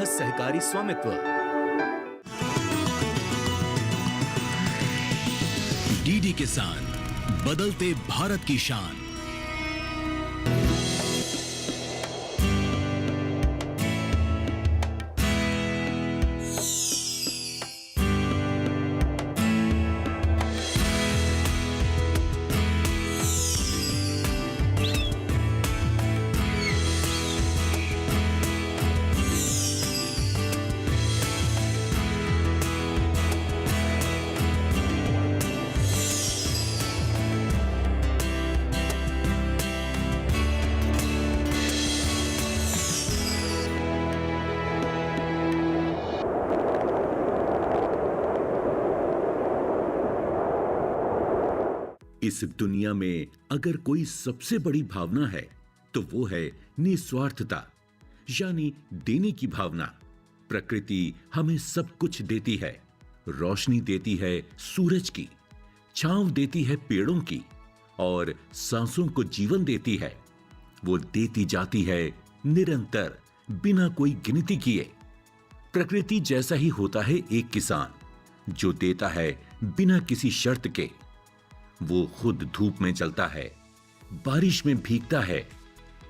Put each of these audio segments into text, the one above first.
यह सहकारी स्वामित्व। डीडी किसान, बदलते भारत की शान। इस दुनिया में अगर कोई सबसे बड़ी भावना है तो वो है निस्वार्थता, यानी देने की भावना। प्रकृति हमें सब कुछ देती है। रोशनी देती है सूरज की, छांव देती है पेड़ों की और सांसों को जीवन देती है। वो देती जाती है निरंतर, बिना कोई गिनती किए। प्रकृति जैसा ही होता है एक किसान, जो देता है बिना किसी शर्त के। वो खुद धूप में जलता है, बारिश में भीगता है,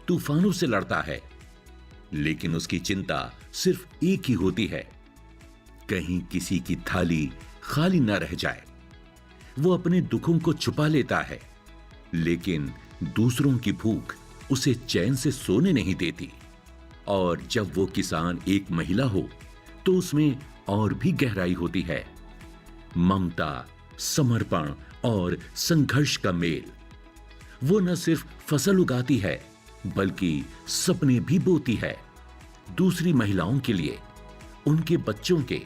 तूफानों से लड़ता है, लेकिन उसकी चिंता सिर्फ एक ही होती है, कहीं किसी की थाली खाली न रह जाए। वो अपने दुखों को छुपा लेता है, लेकिन दूसरों की भूख उसे चैन से सोने नहीं देती। और जब वो किसान एक महिला हो तो उसमें और भी गहराई होती है। ममता, समर्पण और संघर्ष का मेल। वो न सिर्फ फसल उगाती है बल्कि सपने भी बोती है, दूसरी महिलाओं के लिए, उनके बच्चों के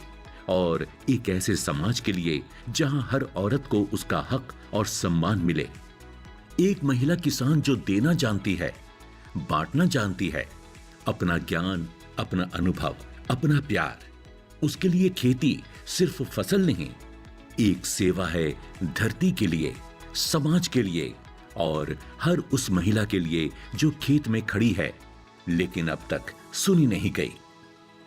और एक ऐसे समाज के लिए जहां हर औरत को उसका हक और सम्मान मिले। एक महिला किसान जो देना जानती है, बांटना जानती है, अपना ज्ञान, अपना अनुभव, अपना प्यार। उसके लिए खेती सिर्फ फसल नहीं, एक सेवा है धरती के लिए, समाज के लिए और हर उस महिला के लिए जो खेत में खड़ी है लेकिन अब तक सुनी नहीं गई।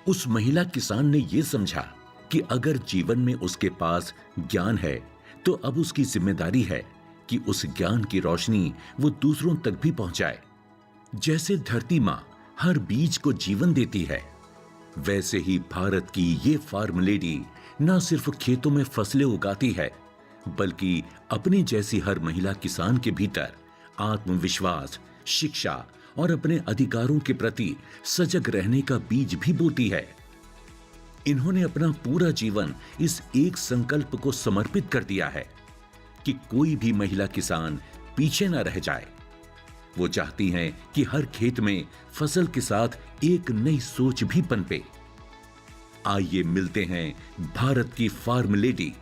उस महिला किसान ने यह समझा कि अगर जीवन में उसके पास ज्ञान है तो अब उसकी जिम्मेदारी है कि उस ज्ञान की रोशनी वो दूसरों तक भी पहुंचाए। जैसे धरती मां हर बीज को जीवन देती है, वैसे ही भारत की ये फार्म लेडी न सिर्फ खेतों में फसलें उगाती है बल्कि अपनी जैसी हर महिला किसान के भीतर आत्मविश्वास, शिक्षा और अपने अधिकारों के प्रति सजग रहने का बीज भी बोती है। इन्होंने अपना पूरा जीवन इस एक संकल्प को समर्पित कर दिया है कि कोई भी महिला किसान पीछे न रह जाए। वो चाहती हैं कि हर खेत में फसल के साथ एक नई सोच भी पनपे। आइए मिलते हैं भारत की फार्म लेडी,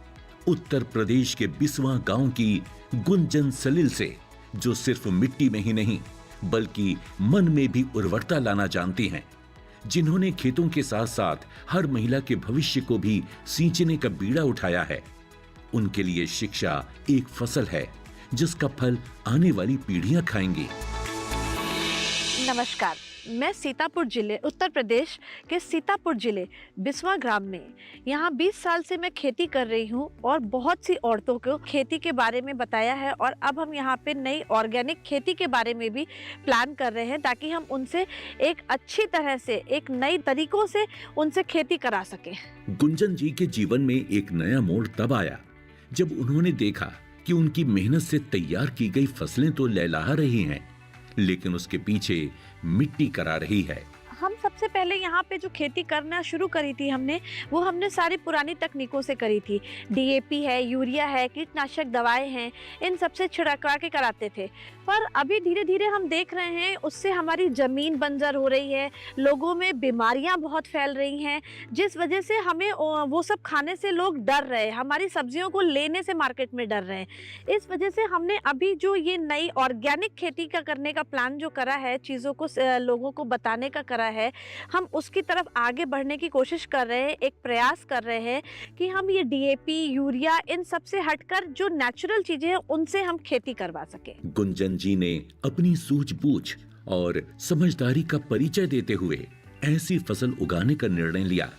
उत्तर प्रदेश के बिस्वा गांव की गुंजन सलील से, जो सिर्फ मिट्टी में ही नहीं बल्कि मन में भी उर्वरता लाना जानती हैं, जिन्होंने खेतों के साथ साथ हर महिला के भविष्य को भी सींचने का बीड़ा उठाया है। उनके लिए शिक्षा एक फसल है जिसका फल आने वाली पीढ़ियां खाएंगी। नमस्कार, मैं सीतापुर जिले, उत्तर प्रदेश के सीतापुर जिले बिस्वा ग्राम में यहाँ 20 साल से मैं खेती कर रही हूँ और बहुत सी औरतों को खेती के बारे में बताया है। और अब हम यहाँ पे नई ऑर्गेनिक खेती के बारे में भी प्लान कर रहे हैं ताकि हम उनसे एक अच्छी तरह से, एक नई तरीकों से उनसे खेती करा सकें। गुंजन जी के जीवन में एक नया मोड़ तब आया जब उन्होंने देखा कि उनकी मेहनत से तैयार की गई फसलें तो लहलहा रही हैं, लेकिन उसके पीछे मिट्टी करा रही है। हम सबसे पहले यहाँ पे जो खेती करना शुरू करी थी हमने सारी पुरानी तकनीकों से करी थी। डीएपी है, यूरिया है, कीटनाशक दवाएं हैं, इन सबसे छिड़का के कराते थे। पर अभी धीरे धीरे हम देख रहे हैं उससे हमारी ज़मीन बंजर हो रही है, लोगों में बीमारियां बहुत फैल रही हैं, जिस वजह से हमें वो सब खाने से लोग डर रहे हैं, हमारी सब्जियों को लेने से मार्केट में डर रहे हैं। इस वजह से हमने अभी जो ये नई ऑर्गेनिक खेती का करने का प्लान जो करा है, चीज़ों को लोगों को बताने का करा है, हम उसकी तरफ आगे बढ़ने की कोशिश कर रहे हैं। एक प्रयास कर रहे हैं कि हम ये डीएपी, यूरिया, इन सब से हटकर जो नेचुरल चीजें हैं उनसे हम खेती करवा सके। गुंजन जी ने अपनी सूझबूझ और समझदारी का परिचय देते हुए ऐसी फसल उगाने का निर्णय लिया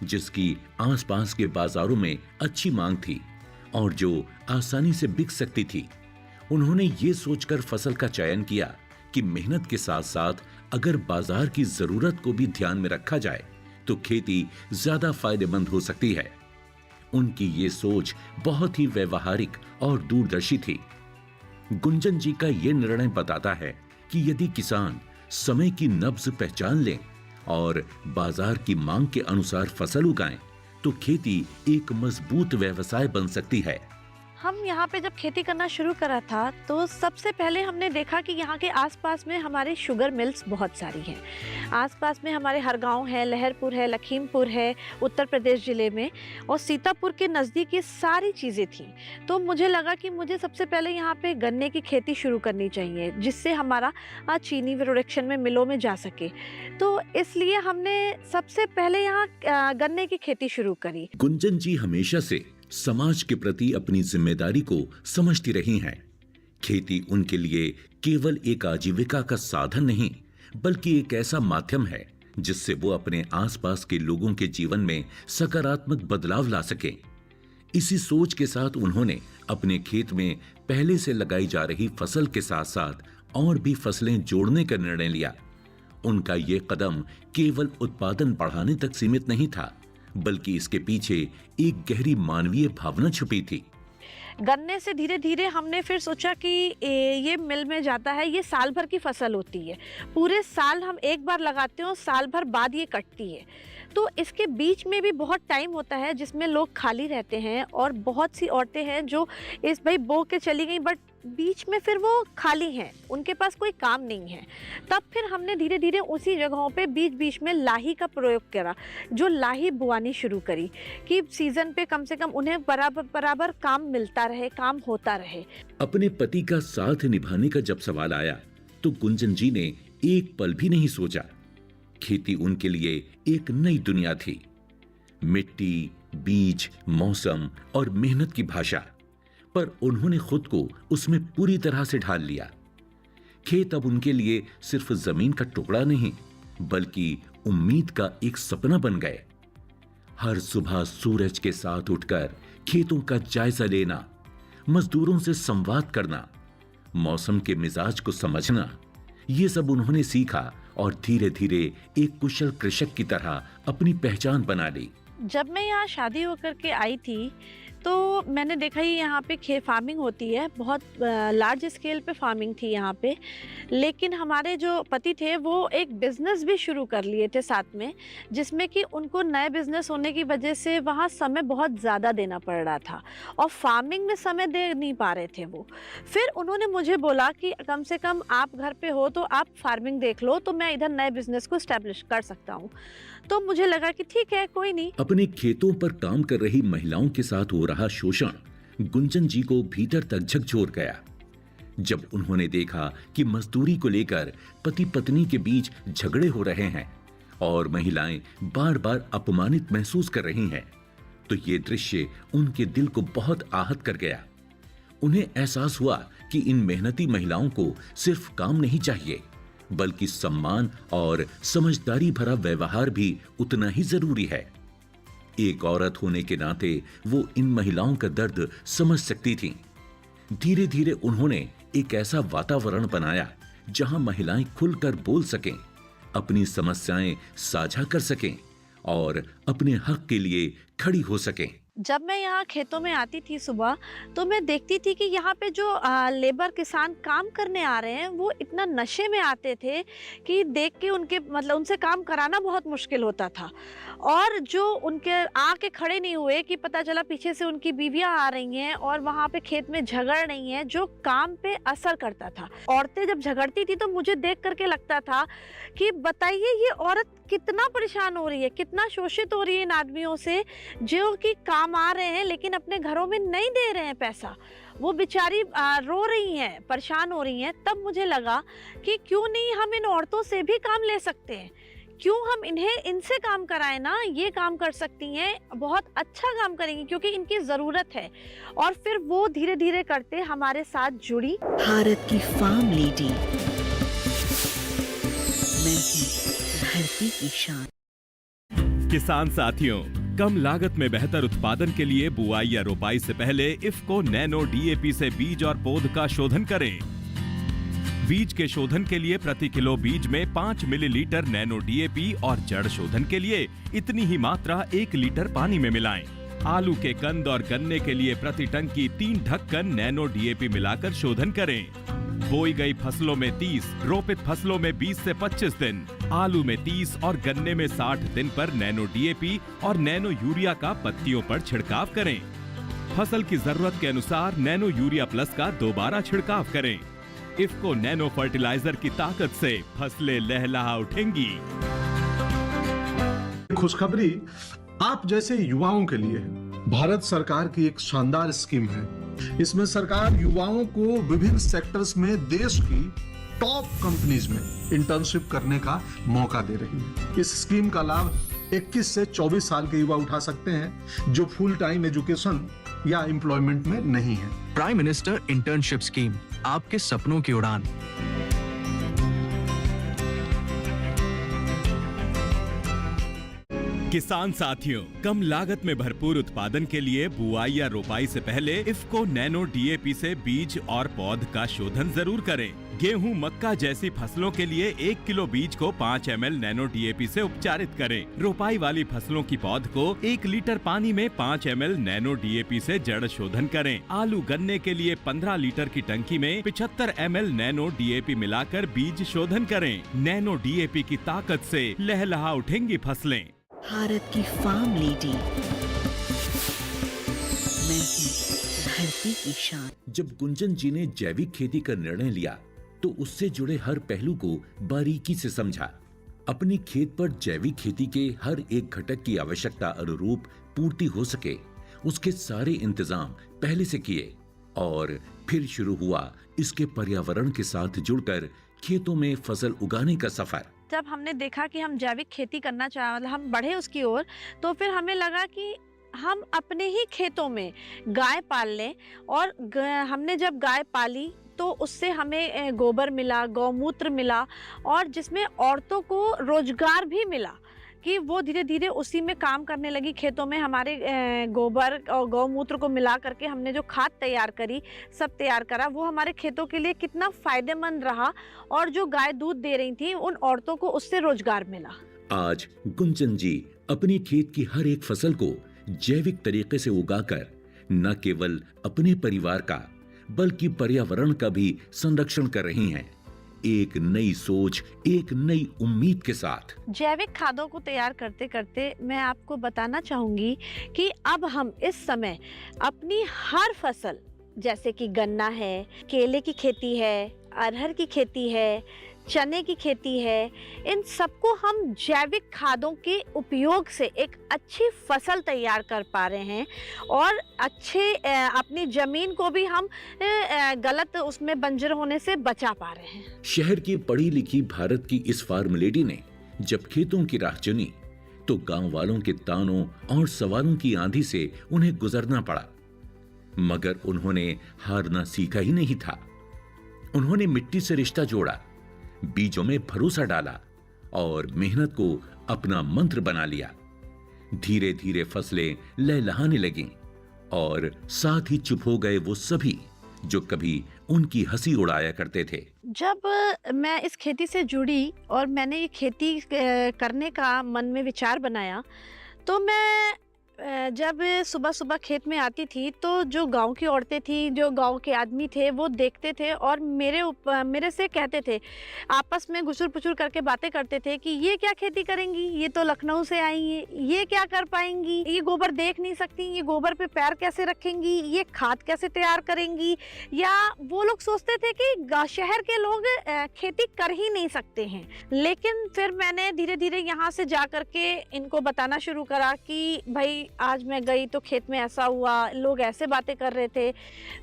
जिसकी आसपास के बाजारों में अच्छी मांग थी और जो आसानी से बिक सकती थी। उन्होंने ये सोचकर फसल का चयन किया कि मेहनत के साथ साथ अगर बाजार की जरूरत को भी ध्यान में रखा जाए तो खेती ज्यादा फायदेमंद हो सकती है। उनकी ये सोच बहुत ही व्यवहारिक और दूरदर्शी थी। गुंजन जी का यह निर्णय बताता है कि यदि किसान समय की नब्ज पहचान लें और बाजार की मांग के अनुसार फसल उगाएं, तो खेती एक मजबूत व्यवसाय बन सकती है। हम यहाँ पे जब खेती करना शुरू करा था तो सबसे पहले हमने देखा कि यहाँ के आसपास में हमारे शुगर मिल्स बहुत सारी हैं। आसपास में हमारे हरगांव है, लहरपुर है, लखीमपुर है, उत्तर प्रदेश ज़िले में, और सीतापुर के नज़दीक ये सारी चीज़ें थीं। तो मुझे लगा कि मुझे सबसे पहले यहाँ पे गन्ने की खेती शुरू करनी चाहिए जिससे हमारा चीनी प्रोडक्शन में मिलों में जा सके। तो इसलिए हमने सबसे पहले यहाँ गन्ने की खेती शुरू करी। गुंजन जी हमेशा से समाज के प्रति अपनी जिम्मेदारी को समझती रही हैं। खेती उनके लिए केवल एक आजीविका का साधन नहीं, बल्कि एक ऐसा माध्यम है जिससे वो अपने आसपास के लोगों के जीवन में सकारात्मक बदलाव ला सके। इसी सोच के साथ उन्होंने अपने खेत में पहले से लगाई जा रही फसल के साथ साथ और भी फसलें जोड़ने का निर्णय लिया। उनका ये कदम केवल उत्पादन बढ़ाने तक सीमित नहीं था, बल्कि इसके पीछे एक गहरी मानवीय भावना छुपी थी। गन्ने से धीरे धीरे हमने फिर सोचा कि ये मिल में जाता है, ये साल भर की फसल होती है, पूरे साल हम एक बार लगाते हैं, साल भर बाद ये कटती है। तो इसके बीच में भी बहुत टाइम होता है जिसमें लोग खाली रहते हैं और बहुत सी औरतें हैं जो इस भाई बो के चली गई, बट बीच में फिर वो खाली हैं, उनके पास कोई काम नहीं है। तब फिर हमने धीरे धीरे उसी जगहों पे बीच बीच में लाही का प्रयोग करा, जो लाही बुआनी शुरू करी कि सीजन पे कम से कम उन्हें बराबर बराबर काम मिलता रहे, काम होता रहे। अपने पति का साथ निभाने का जब सवाल आया तो गुंजन जी ने एक पल भी नहीं सोचा। खेती उनके लिए एक नई दुनिया थी। मिट्टी, बीज, मौसम और मेहनत की भाषा, पर उन्होंने खुद को उसमें पूरी तरह से ढाल लिया। खेत अब उनके लिए सिर्फ जमीन का टुकड़ा नहीं, बल्कि उम्मीद का एक सपना बन गए। हर सुबह सूरज के साथ उठकर खेतों का जायजा लेना, मजदूरों से संवाद करना, मौसम के मिजाज को समझना, ये सब उन्होंने सीखा और धीरे धीरे एक कुशल कृषक की तरह अपनी पहचान बना ली। जब मैं यहाँ शादी होकर के आई थी तो मैंने देखा ही यहाँ पे फार्मिंग होती है, बहुत लार्ज स्केल पे फार्मिंग थी यहाँ पे। लेकिन हमारे जो पति थे वो एक बिज़नेस भी शुरू कर लिए थे साथ में, जिसमें कि उनको नए बिज़नेस होने की वजह से वहाँ समय बहुत ज़्यादा देना पड़ रहा था और फार्मिंग में समय दे नहीं पा रहे थे वो। फिर उन्होंने मुझे बोला कि कम से कम आप घर पे हो तो आप फार्मिंग देख लो, तो मैं इधर नए बिज़नेस को इस्टेब्लिश कर सकता हूँ। तो मुझे लगा कि ठीक है, कोई नहीं। अपने खेतों पर काम कर रही महिलाओं के साथ हो रहा शोषण गुंजन जी को भीतर तक झकझोर गया। जब उन्होंने देखा कि मजदूरी को लेकर पति पत्नी के बीच झगड़े हो रहे हैं और महिलाएं बार बार अपमानित महसूस कर रही हैं, तो ये दृश्य उनके दिल को बहुत आहत कर गया। उन्हें एहसास हुआ कि इन मेहनती महिलाओं को सिर्फ काम नहीं चाहिए, बल्कि सम्मान और समझदारी भरा व्यवहार भी उतना ही जरूरी है। एक औरत होने के नाते वो इन महिलाओं का दर्द समझ सकती थीं। धीरे धीरे उन्होंने एक ऐसा वातावरण बनाया जहां महिलाएं खुलकर बोल सकें, अपनी समस्याएं साझा कर सकें और अपने हक के लिए खड़ी हो सकें। जब मैं यहाँ खेतों में आती थी सुबह, तो मैं देखती थी कि यहाँ पे जो लेबर किसान काम करने आ रहे हैं वो इतना नशे में आते थे कि देख के उनके मतलब उनसे काम कराना बहुत मुश्किल होता था। और जो उनके आके खड़े नहीं हुए कि पता चला पीछे से उनकी बीवियां आ रही हैं और वहाँ पे खेत में झगड़ रही हैं, जो काम पे असर करता था। औरतें जब झगड़ती थी तो मुझे देख करके लगता था कि बताइए ये औरत कितना परेशान हो रही है, कितना शोषित हो रही है इन आदमियों से जो कि काम आ रहे हैं लेकिन अपने घरों में नहीं दे रहे हैं पैसा। वो बेचारी रो रही हैं, परेशान हो रही हैं। तब मुझे लगा कि क्यों नहीं हम इन औरतों से भी काम ले सकते हैं, क्यों हम इनसे काम कराएं ना, ये काम कर सकती हैं, बहुत अच्छा काम करेंगी क्योंकि इनकी ज़रूरत है। और फिर वो धीरे धीरे करते हमारे साथ जुड़ी। भारत की फार्म लेडी मैं हूँ, धरती की शान। किसान साथियों, कम लागत में बेहतर उत्पादन के लिए बुआई या रोपाई से पहले इफ्को नैनो डीएपी से बीज और पौध का शोधन करें। बीज के शोधन के लिए प्रति किलो बीज में 5 मिलीलीटर नैनो डीएपी और जड़ शोधन के लिए इतनी ही मात्रा 1 लीटर पानी में मिलाएं। आलू के कंद और गन्ने के लिए प्रति टंकी 3 ढक्कन नैनो डीएपी मिलाकर शोधन करें। बोई गई फसलों में 30, रोपित फसलों में 20 से 25 दिन, आलू में 30 और गन्ने में 60 दिन पर नैनो डीएपी और नैनो यूरिया का पत्तियों पर छिड़काव करें। फसल की जरूरत के अनुसार नैनो यूरिया प्लस का दोबारा छिड़काव करें। इफ्को नैनो फर्टिलाइजर की ताकत से फसलें लहलहा उठेंगी। खुशखबरी आप जैसे युवाओं के लिए भारत सरकार की एक शानदार स्कीम है। इसमें सरकार युवाओं को विभिन्न सेक्टर्स में देश की टॉप कंपनीज में इंटर्नशिप करने का मौका दे रही है। इस स्कीम का लाभ 21 से 24 साल के युवा उठा सकते हैं जो फुल टाइम एजुकेशन या एम्प्लॉयमेंट में नहीं है। प्राइम मिनिस्टर इंटर्नशिप स्कीम, आपके सपनों की उड़ान। किसान साथियों, कम लागत में भरपूर उत्पादन के लिए बुआई या रोपाई से पहले इफ्को नैनो डीएपी से बीज और पौध का शोधन जरूर करें। गेहूं, मक्का जैसी फसलों के लिए 1 किलो बीज को 5 ml नैनो डीएपी से उपचारित करें। रोपाई वाली फसलों की पौध को 1 लीटर पानी में 5 ml नैनो डीएपी से जड़ शोधन करें। आलू, गन्ने के लिए 15 लीटर की टंकी में 75 ml नैनो डीएपी मिलाकर बीज शोधन करें। नैनो डीएपी की ताकत से लहलहा उठेंगी फसलें। भारत की फार्म लेडी, मैं हूँ धरती की शान। जब गुंजन जी ने जैविक खेती का निर्णय लिया तो उससे जुड़े हर पहलू को बारीकी से समझा। अपनी खेत पर जैविक खेती के हर एक घटक की आवश्यकता अनुरूप पूर्ति हो सके, उसके सारे इंतजाम पहले से किए और फिर शुरू हुआ इसके पर्यावरण के साथ जुड़कर खेतों में फसल उगाने का सफर। जब हमने देखा कि हम जैविक खेती करना चाह, हम बढ़े उसकी ओर, तो फिर हमें लगा कि हम अपने ही खेतों में गाय पाल लें। और हमने जब गाय पाली तो उससे हमें गोबर मिला, गौमूत्र मिला और जिसमें औरतों को रोजगार भी मिला कि वो धीरे धीरे उसी में काम करने लगी। खेतों में हमारे गोबर और गौमूत्र को मिला करके हमने जो खाद तैयार करी, सब तैयार करा, वो हमारे खेतों के लिए कितना फायदेमंद रहा। और जो गाय दूध दे रही थी उन औरतों को उससे रोजगार मिला। आज गुंजन जी अपनी खेत की हर एक फसल को जैविक तरीके से उगाकर न केवल अपने परिवार का बल्कि पर्यावरण का भी संरक्षण कर रही हैं। एक नई सोच, एक नई उम्मीद के साथ। जैविक खादों को तैयार करते करते मैं आपको बताना चाहूंगी कि अब हम इस समय अपनी हर फसल, जैसे कि गन्ना है, केले की खेती है, अरहर की खेती है, चने की खेती है, इन सबको हम जैविक खादों के उपयोग से एक अच्छी फसल तैयार कर पा रहे हैं और अच्छे अपनी जमीन को भी हम गलत उसमें बंजर होने से बचा पा रहे हैं। शहर की पढ़ी लिखी भारत की इस फार्म लेडी ने जब खेतों की राह चुनी तो गांव वालों के तानों और सवालों की आंधी से उन्हें गुजरना पड़ा, मगर उन्होंने हारना सीखा ही नहीं था। उन्होंने मिट्टी से रिश्ता जोड़ा, बीजों में भरोसा डाला और मेहनत को अपना मंत्र बना लिया। धीरे धीरे फसलें लहलहाने लगीं और साथ ही चुप हो गए वो सभी जो कभी उनकी हंसी उड़ाया करते थे। जब मैं इस खेती से जुड़ी और मैंने ये खेती करने का मन में विचार बनाया, तो मैं जब सुबह सुबह खेत में आती थी तो जो गांव की औरतें थी, जो गांव के आदमी थे, वो देखते थे और मेरे से कहते थे, आपस में घुसुर पुचुर करके बातें करते थे कि ये क्या खेती करेंगी, ये तो लखनऊ से आई हैं, ये क्या कर पाएंगी, ये गोबर देख नहीं सकती, ये गोबर पे पैर कैसे रखेंगी, ये खाद कैसे तैयार करेंगी। या वो लोग सोचते थे कि शहर के लोग खेती कर ही नहीं सकते हैं। लेकिन फिर मैंने धीरे धीरे यहाँ से जा करके इनको बताना शुरू करा कि भाई आज मैं गई तो खेत में ऐसा हुआ, लोग ऐसे बातें कर रहे थे,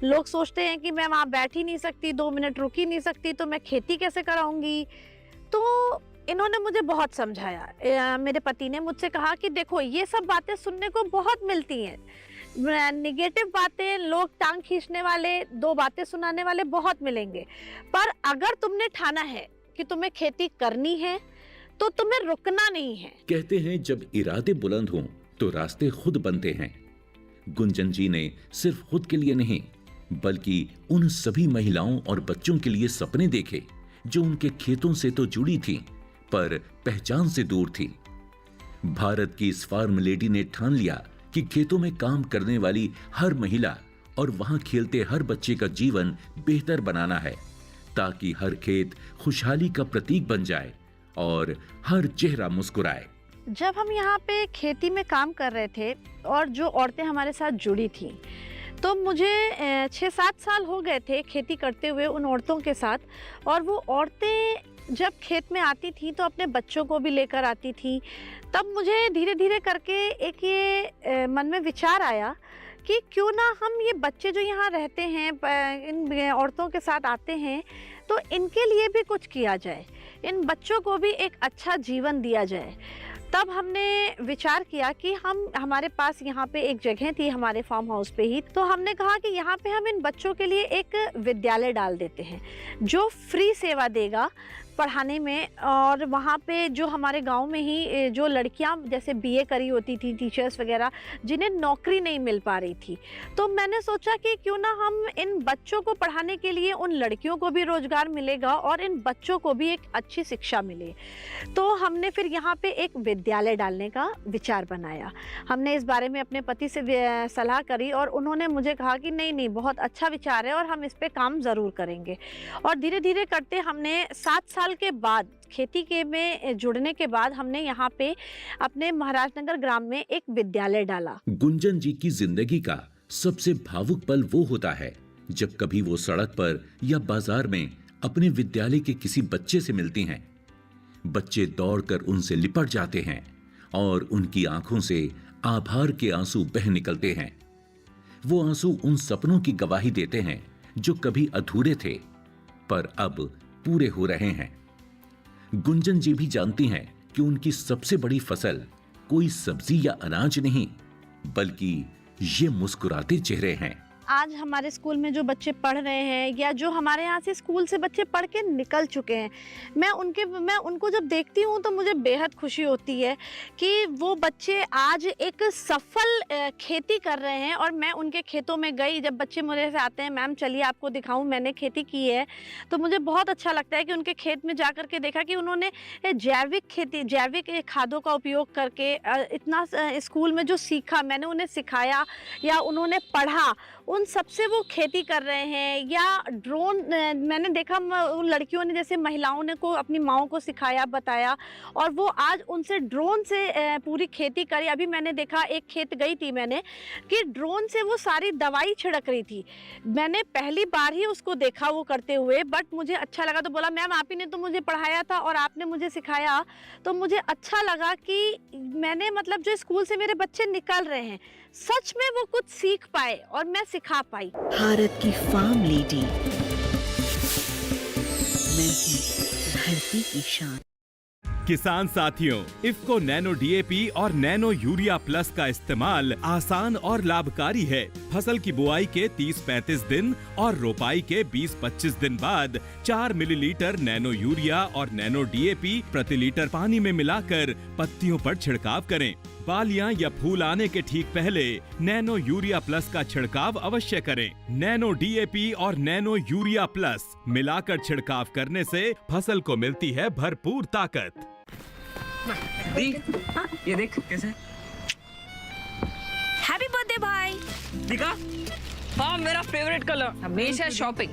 लोग सोचते हैं कि मैं वहाँ बैठ ही नहीं सकती, 2 मिनट रुक ही नहीं सकती, तो मैं खेती कैसे कराऊंगी। तो इन्होंने मुझे बहुत समझाया। मेरे पति ने मुझसे कहा कि देखो ये सब बातें सुनने को बहुत मिलती हैं, निगेटिव बातें, लोग टांग खींचने वाले, 2 बातें सुनाने वाले बहुत मिलेंगे, पर अगर तुमने ठाना है कि तुम्हें खेती करनी है तो तुम्हें रुकना नहीं है। कहते हैं जब इरादे बुलंद हों तो रास्ते खुद बनते हैं। गुंजन जी ने सिर्फ खुद के लिए नहीं बल्कि उन सभी महिलाओं और बच्चों के लिए सपने देखे जो उनके खेतों से तो जुड़ी थीं पर पहचान से दूर थी। भारत की इस फार्म लेडी ने ठान लिया कि खेतों में काम करने वाली हर महिला और वहां खेलते हर बच्चे का जीवन बेहतर बनाना है ताकि हर खेत खुशहाली का प्रतीक बन जाए और हर चेहरा मुस्कुराए। जब हम यहाँ पे खेती में काम कर रहे थे और जो औरतें हमारे साथ जुड़ी थी तो मुझे 6-7 साल हो गए थे खेती करते हुए उन औरतों के साथ। और वो औरतें जब खेत में आती थी तो अपने बच्चों को भी लेकर आती थी। तब मुझे धीरे धीरे करके एक ये मन में विचार आया कि क्यों ना हम ये बच्चे जो यहाँ रहते हैं इन औरतों के साथ आते हैं तो इनके लिए भी कुछ किया जाए, इन बच्चों को भी एक अच्छा जीवन दिया जाए। तब हमने विचार किया कि हमारे पास यहाँ पे एक जगह थी हमारे फार्म हाउस पे ही, तो हमने कहा कि यहाँ पे हम इन बच्चों के लिए एक विद्यालय डाल देते हैं जो फ्री सेवा देगा पढ़ाने में। और वहाँ पे जो हमारे गांव में ही जो लड़कियाँ जैसे बीए करी होती थी, टीचर्स वगैरह जिन्हें नौकरी नहीं मिल पा रही थी, तो मैंने सोचा कि क्यों ना हम इन बच्चों को पढ़ाने के लिए उन लड़कियों को भी रोजगार मिलेगा और इन बच्चों को भी एक अच्छी शिक्षा मिले। तो हमने फिर यहाँ पे एक विद्यालय डालने का विचार बनाया। हमने इस बारे में अपने पति से सलाह करी और उन्होंने मुझे कहा कि नहीं बहुत अच्छा विचार है और हम इस पे काम ज़रूर करेंगे। और धीरे धीरे करते हमने 7 साल के बाद खेती के में जुड़ने के बाद हमने यहाँ पे अपने महाराजनगर ग्राम में एक विद्यालय डाला। गुंजन जी की जिंदगी का सबसे भावुक पल वो होता है जब कभी वो सड़क पर या बाजार में अपने विद्यालय के किसी बच्चे से मिलती हैं। बच्चे दौड़कर उनसे लिपट जाते हैं और उनकी आंखों से आभार के आंसू बह निकलते हैं। वो आंसू उन सपनों की गवाही देते हैं जो कभी अधूरे थे पर अब पूरे हो रहे हैं। गुंजन जी भी जानती हैं कि उनकी सबसे बड़ी फसल कोई सब्जी या अनाज नहीं बल्कि ये मुस्कुराते चेहरे हैं। आज हमारे स्कूल में जो बच्चे पढ़ रहे हैं या जो हमारे यहाँ से स्कूल से बच्चे पढ़ के निकल चुके हैं, मैं उनको जब देखती हूँ तो मुझे बेहद खुशी होती है कि वो बच्चे आज एक सफल खेती कर रहे हैं। और मैं उनके खेतों में गई, जब बच्चे मुझे से आते हैं मैम चलिए आपको दिखाऊं मैंने खेती की है, तो मुझे बहुत अच्छा लगता है कि उनके खेत में जा कर के देखा कि उन्होंने जैविक खादों का उपयोग करके इतना स्कूल में जो सीखा मैंने उन्हें सिखाया या उन्होंने पढ़ा, उन सबसे वो खेती कर रहे हैं। या ड्रोन मैंने देखा उन लड़कियों ने जैसे महिलाओं ने को अपनी माँओं को सिखाया बताया और वो आज उनसे ड्रोन से पूरी खेती करी। अभी मैंने देखा एक खेत गई थी मैंने कि ड्रोन से वो सारी दवाई छिड़क रही थी। मैंने पहली बार ही उसको देखा वो करते हुए, बट मुझे अच्छा लगा तो बोला मैम आप ही ने तो मुझे पढ़ाया था और आपने मुझे सिखाया, तो मुझे अच्छा लगा कि मैंने मतलब जो स्कूल से मेरे बच्चे निकल रहे हैं सच में वो कुछ सीख पाए और मैं सिखा पाई। भारत की फार्म लेडी, मैं हूँ धरती की शान। किसान साथियों, इफ्को नैनो डीएपी और नैनो यूरिया प्लस का इस्तेमाल आसान और लाभकारी है। फसल की बुआई के 30-35 दिन और रोपाई के 20-25 दिन बाद 4 मिलीलीटर नैनो यूरिया और नैनो डीएपी प्रति लीटर पानी में मिलाकर पत्तियों पर छिड़काव करें। बालियां या फूल आने के ठीक पहले नैनो यूरिया प्लस का छिड़काव अवश्य करें। नैनो डीएपी और नैनो यूरिया प्लस मिलाकर छिड़काव करने से फसल को मिलती है भरपूर ताकत। ये देख कैसे। हैप्पी बर्थडे भाई। दिखा? हाँ मेरा फेवरेट कलर। हमेशा शॉपिंग।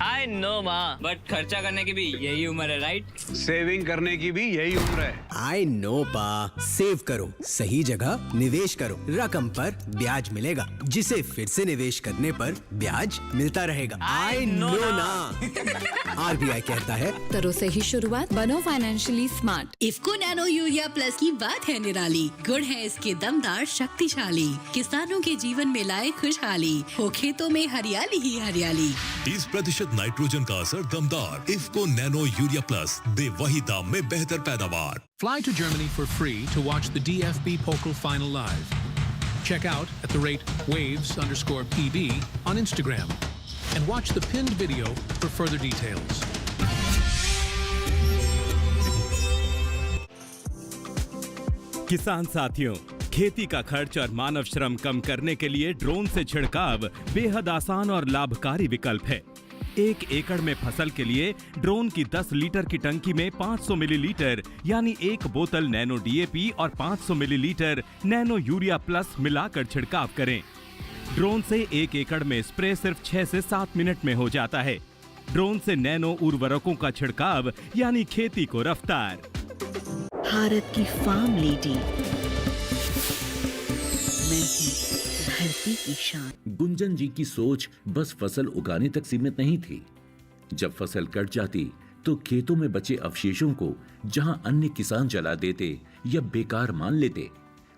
आई नो माँ, बट खर्चा करने की भी यही उम्र है राइट? सेविंग करने की भी यही उम्र है। आई नो पा, सेव करो, सही जगह निवेश करो, रकम पर ब्याज मिलेगा जिसे फिर से निवेश करने पर ब्याज मिलता रहेगा। आई नो ना। आरबीआई कहता है करो सही शुरुआत, बनो financially smart. IFFCO nano urea plus की बात है निराली, गुण है इसके दमदार शक्तिशाली, किसानों के जीवन में लाए खुशहाली, हो खेतों में हरियाली ही हरियाली। 30% नाइट्रोजन का असर दमदार। इफ्को नैनो यूरिया प्लस दे वही दाम में बेहतर पैदावार। Fly to Germany for free to watch the DFB Pokal final live. Check out at the rate waves_PB on Instagram and watch the pinned video for further details. किसान साथियों, खेती का खर्च और मानव श्रम कम करने के लिए ड्रोन से छिड़काव बेहद आसान और लाभकारी विकल्प है। 1 एकड़ में फसल के लिए ड्रोन की 10 लीटर की टंकी में 500 मिलीलीटर यानी 1 बोतल नैनो डीएपी और 500 मिलीलीटर नैनो यूरिया प्लस मिलाकर छिड़काव करें। ड्रोन से 1 एकड़ में स्प्रे सिर्फ 6 से 7 मिनट में हो जाता है। ड्रोन से नैनो उर्वरकों का छिड़काव यानी खेती को रफ्तार। भारत की फार्म लेडी, मैं हूँ धरती की शान। गुंजन जी की सोच बस फसल उगाने तक सीमित नहीं थी। जब फसल कट जाती तो खेतों में बचे अवशेषों को जहां अन्य किसान जला देते या बेकार मान लेते,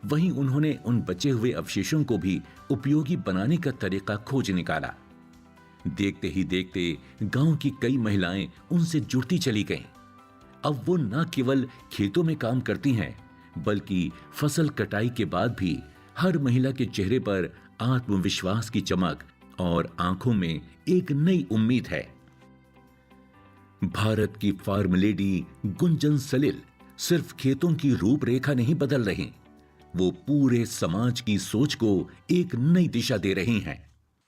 वहीं उन्होंने उन बचे हुए अवशेषों को भी उपयोगी बनाने का तरीका खोज निकाला। देखते ही देखते गांव की कई महिलाएं उनसे जुड़ती चली गईं। अब वो न केवल खेतों में काम करती हैं, बल्कि फसल कटाई के बाद भी हर महिला के चेहरे पर आत्मविश्वास की चमक और आंखों में एक नई उम्मीद है। भारत की फार्म लेडी गुंजन सलिल सिर्फ खेतों की रूपरेखा नहीं बदल रही, वो पूरे समाज की सोच को एक नई दिशा दे रही हैं।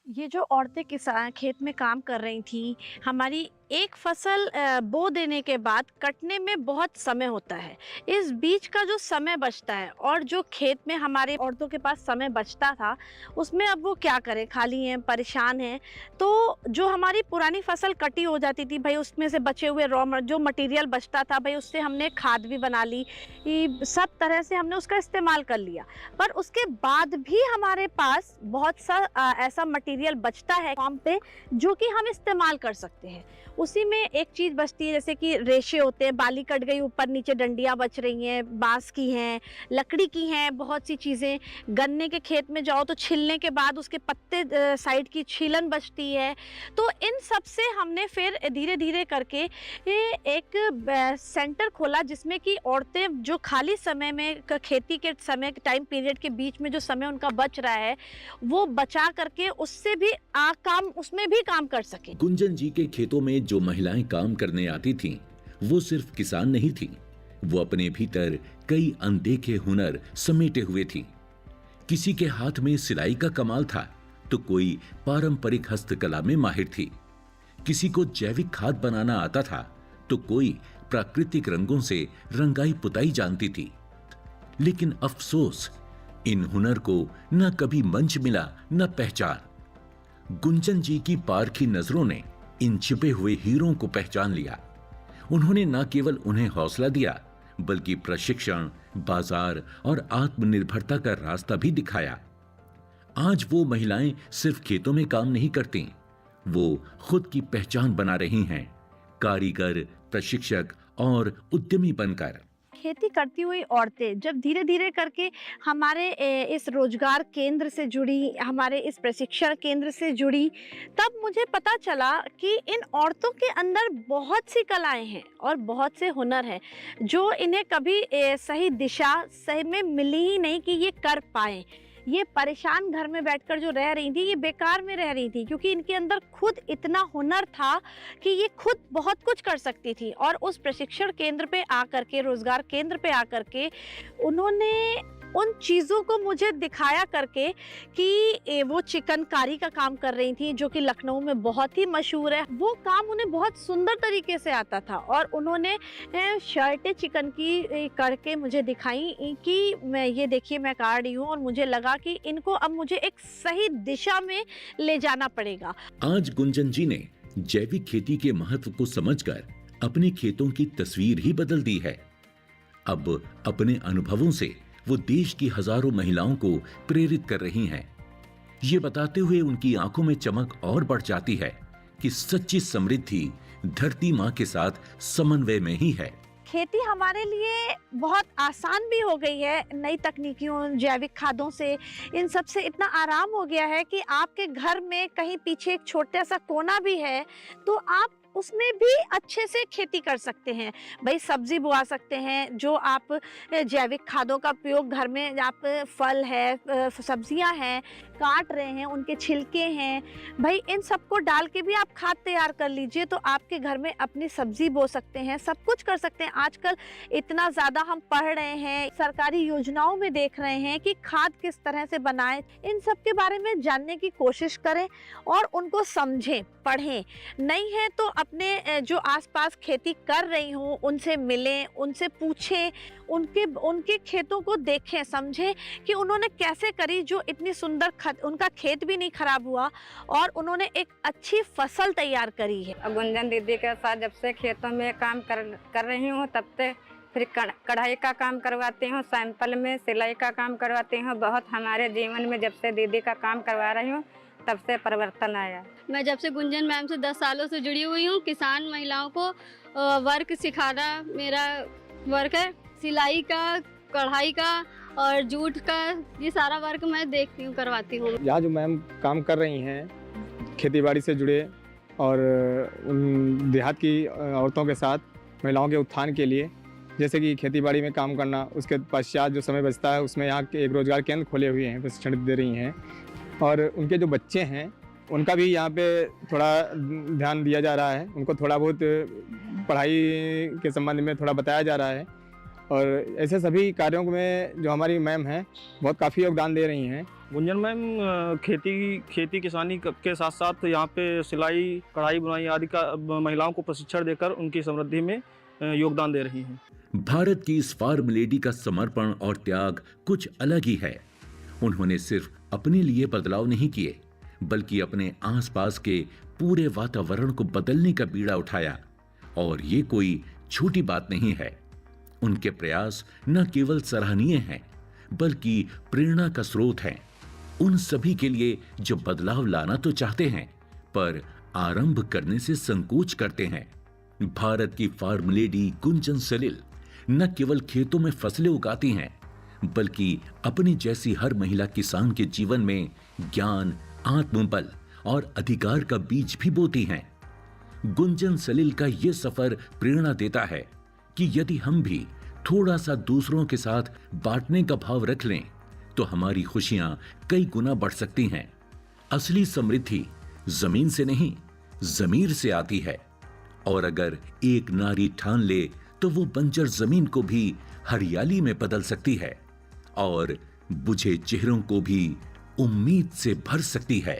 ये जो औरतें किसान खेत में काम कर रही थी, हमारी एक फसल बो देने के बाद कटने में बहुत समय होता है। इस बीच का जो समय बचता है और जो खेत में हमारे औरतों के पास समय बचता था, उसमें अब वो क्या करें, खाली हैं, परेशान हैं। तो जो हमारी पुरानी फसल कटी हो जाती थी भाई, उसमें से बचे हुए जो मटेरियल बचता था भाई, उससे हमने खाद भी बना ली, सब तरह से हमने उसका इस्तेमाल कर लिया। पर उसके बाद भी हमारे पास बहुत सा ऐसा मटेरियल बचता है फार्म पे जो कि हम इस्तेमाल कर सकते हैं। उसी में एक चीज़ बचती है, जैसे कि रेशे होते हैं, बाली कट गई, ऊपर नीचे डंडियाँ बच रही हैं, बांस की हैं, लकड़ी की हैं, बहुत सी चीज़ें। गन्ने के खेत में जाओ तो छिलने के बाद उसके पत्ते साइड की छीलन बचती है। तो इन सब से हमने फिर धीरे धीरे करके एक सेंटर खोला, जिसमें कि औरतें जो खाली समय में खेती के समय टाइम पीरियड के बीच में जो समय उनका बच रहा है, वो बचा करके उससे भी उसमें भी काम कर सके। गुंजन जी के खेतों में जो महिलाएं काम करने आती थीं, वो सिर्फ किसान नहीं थीं, वो अपने भीतर कई अनदेखे हुनर समेटे हुए थीं। किसी के हाथ में सिलाई का कमाल था तो कोई पारंपरिक हस्तकला में माहिर थी। किसी को जैविक खाद बनाना आता था तो कोई प्राकृतिक रंगों से रंगाई पुताई जानती थी। लेकिन अफसोस, इन हुनर को न कभी मंच मिला न पहचान। गुंजन जी की पारखी नजरों ने इन छिपे हुए हीरों को पहचान लिया। उन्होंने न केवल उन्हें हौसला दिया, बल्कि प्रशिक्षण, बाजार और आत्मनिर्भरता का रास्ता भी दिखाया। आज वो महिलाएं सिर्फ खेतों में काम नहीं करती, वो खुद की पहचान बना रही हैं, कारीगर, प्रशिक्षक और उद्यमी बनकर। खेती करती हुई औरतें जब धीरे धीरे करके हमारे इस रोजगार केंद्र से जुड़ी, हमारे इस प्रशिक्षण केंद्र से जुड़ी, तब मुझे पता चला कि इन औरतों के अंदर बहुत सी कलाएं हैं और बहुत से हुनर हैं जो इन्हें कभी सही दिशा सही में मिली ही नहीं कि ये कर पाएं। ये परेशान घर में बैठकर जो रह रही थी, ये बेकार में रह रही थी, क्योंकि इनके अंदर खुद इतना हुनर था कि ये खुद बहुत कुछ कर सकती थी। और उस प्रशिक्षण केंद्र पे आकर के, रोजगार केंद्र पे आकर के उन्होंने उन चीज़ों को मुझे दिखाया करके कि वो चिकनकारी का काम कर रही थी, जो कि लखनऊ में बहुत ही मशहूर है। वो काम उन्हें बहुत सुंदर तरीके से आता था और उन्होंने शर्टें चिकन की करके मुझे दिखाई कि मैं ये देखिए मैं काट रही हूँ, और मुझे लगा कि इनको अब मुझे एक सही दिशा में ले जाना पड़ेगा। आज गुंजन जी ने जैविक खेती के महत्व को समझकर अपने खेतों की तस्वीर ही बदल दी है। अब अपने अनुभवों से वो देश की हजारों महिलाओं को प्रेरित कर रही हैं। ये बताते हुए उनकी आंखों में चमक और बढ़ जाती है कि सच्ची समृद्धि धरती माँ के साथ समन्वय में ही है। खेती हमारे लिए बहुत आसान भी हो गई है। नई तकनीकियों, जैविक खादों से, इन सब से इतना आराम हो गया है कि आपके घर में कहीं पीछे एक छोटा सा कोना भी है तो आप उसमें भी अच्छे से खेती कर सकते हैं। भाई सब्जी बुआ सकते हैं, जो आप जैविक खादों का उपयोग घर में, आप फल है, सब्जियां हैं काट रहे हैं, उनके छिलके हैं, भाई इन सबको डाल के भी आप खाद तैयार कर लीजिए, तो आपके घर में अपनी सब्जी बो सकते हैं, सब कुछ कर सकते हैं। आजकल इतना ज़्यादा हम पढ़ रहे हैं, सरकारी योजनाओं में देख रहे हैं कि खाद किस तरह से बनाएं, इन सब के बारे में जानने की कोशिश करें और उनको समझें, पढ़ें। नहीं है तो अपने जो आसपास खेती कर रही हूँ उनसे मिलें, उनसे पूछें, उनके खेतों को देखें, समझें कि उन्होंने कैसे करी, जो इतनी सुंदर उनका खेत भी नहीं खराब हुआ और उन्होंने एक अच्छी फसल तैयार करी है। गुंजन दीदी के साथ जब से खेतों में काम कर रही हूँ तब से फिर कढ़ाई का काम करवाती हूँ, सैंपल में सिलाई का काम करवाती हूँ। बहुत हमारे जीवन में जब से दीदी का काम करवा रही हूँ तब से परिवर्तन आया। मैं जब से गुंजन मैम से 10 सालों से जुड़ी हुई हूँ, किसान महिलाओं को वर्क सिखाना मेरा वर्क है। सिलाई का, कढ़ाई का और जूट का, ये सारा वर्क मैं देखती हूँ, करवाती हूँ। यहाँ जो मैम काम कर रही हैं खेतीबाड़ी से जुड़े और उन देहात की औरतों के साथ महिलाओं के उत्थान के लिए, जैसे कि खेतीबाड़ी में काम करना, उसके पश्चात जो समय बचता है उसमें यहाँ के एक रोजगार केंद्र खोले हुए हैं, प्रशिक्षण दे रही हैं। और उनके जो बच्चे हैं उनका भी यहाँ पे थोड़ा ध्यान दिया जा रहा है, उनको थोड़ा बहुत पढ़ाई के संबंध में थोड़ा बताया जा रहा है। और ऐसे सभी कार्यों में जो हमारी मैम हैं बहुत काफ़ी योगदान दे रही हैं। गुंजन मैम खेती किसानी के साथ साथ यहाँ पे सिलाई, कढ़ाई, बुनाई आदि का महिलाओं को प्रशिक्षण देकर उनकी समृद्धि में योगदान दे रही हैं। भारत की इस फार्म लेडी का समर्पण और त्याग कुछ अलग ही है। उन्होंने सिर्फ अपने लिए बदलाव नहीं किए, बल्कि अपने आसपास के पूरे वातावरण को बदलने का बीड़ा उठाया। और ये कोई छोटी बात नहीं है। उनके प्रयास न केवल सराहनीय हैं, बल्कि प्रेरणा का स्रोत हैं उन सभी के लिए जो बदलाव लाना तो चाहते हैं, पर आरंभ करने से संकोच करते हैं। भारत की फार्म लेडी गुंजन सलिल न केवल खेतों में फसलें उगाती हैं, बल्कि अपनी जैसी हर महिला किसान के जीवन में ज्ञान, आत्मबल और अधिकार का बीज भी बोती हैं। गुंजन सलिल का यह सफर प्रेरणा देता है कि यदि हम भी थोड़ा सा दूसरों के साथ बांटने का भाव रख लें तो हमारी खुशियां कई गुना बढ़ सकती हैं। असली समृद्धि जमीन से नहीं, जमीर से आती है। और अगर एक नारी ठान ले तो वो बंजर जमीन को भी हरियाली में बदल सकती है और बुझे चेहरों को भी उम्मीद से भर सकती है।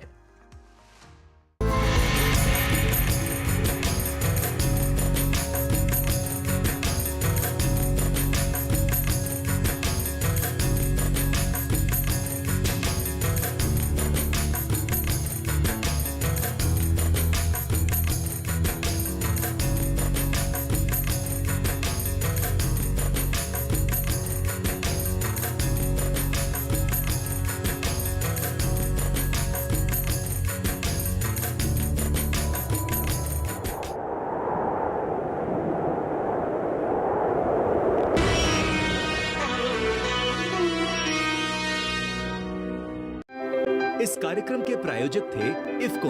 इस कार्यक्रम के प्रायोजक थे इफ्को।